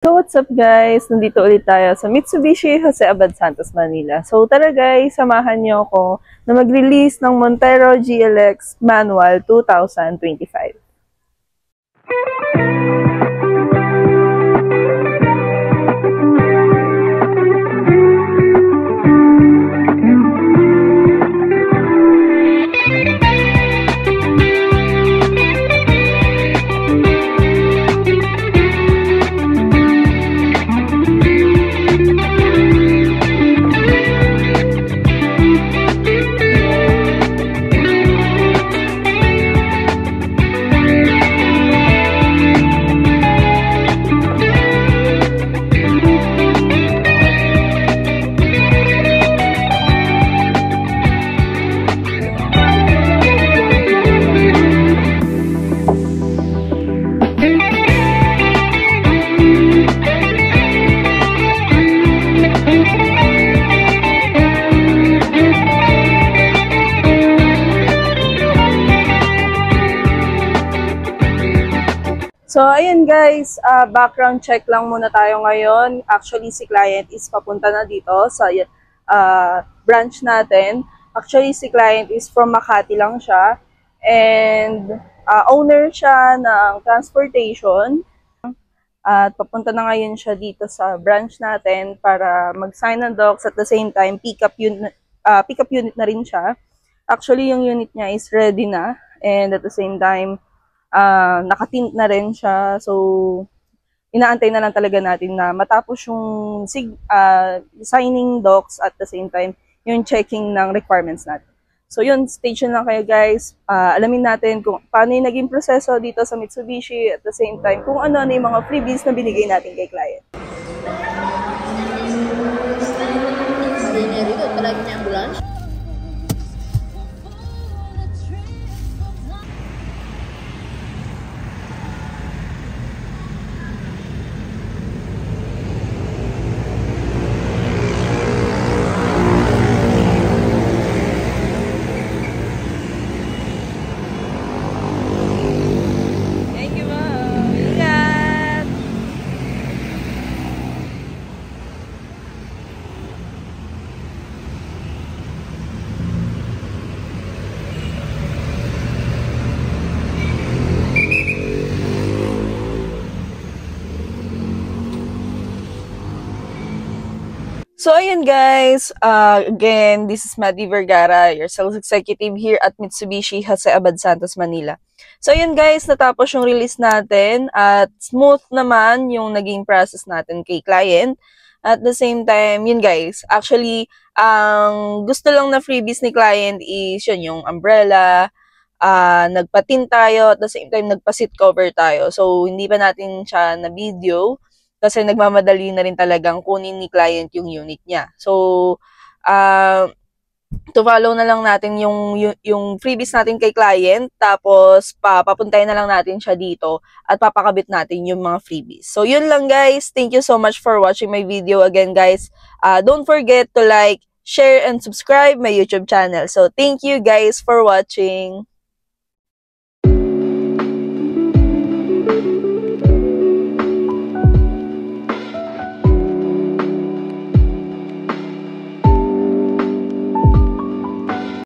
So what's up guys? Nandito ulit tayo sa Mitsubishi Jose Abad Santos, Manila. So tara guys, samahan niyo ako na mag-release ng Montero GLX Manual 2025. So, ayun guys, background check lang muna tayo ngayon. Actually, si client is papunta na dito sa branch natin. Actually, si client is from Makati lang siya. And owner siya ng transportation. At papunta na ngayon siya dito sa branch natin para mag-sign ng docs. At the same time, pick up unit na rin siya. Actually, yung unit niya is ready na. And at the same time, nakatint na rin siya. So, inaantay na lang talaga natin na matapos yung signing docs at the same time, yung checking ng requirements natin. So, yun, stay tuned lang kayo guys. Alamin natin kung paano yung naging proseso dito sa Mitsubishi at the same time, kung ano yung mga freebies na binigay natin kay client. So, ayun guys, again, this is Maddie Vergara, your sales executive here at Mitsubishi Jose Abad Santos, Manila. So, ayun guys, natapos yung release natin at smooth naman yung naging process natin kay client. At the same time, yun guys, actually, ang gusto lang na freebies ni client is yun, yung umbrella, nagpa-tint tayo, at the same time, nagpa-seat cover tayo. So, hindi pa natin siya na video kasi nagmamadali na rin talagang kunin ni client yung unit niya. So, to follow na lang natin yung freebies natin kay client, tapos papuntahin na lang natin siya dito at papakabit natin yung mga freebies. So, yun lang guys. Thank you so much for watching my video. Again guys, don't forget to like, share, and subscribe my YouTube channel. So, thank you guys for watching.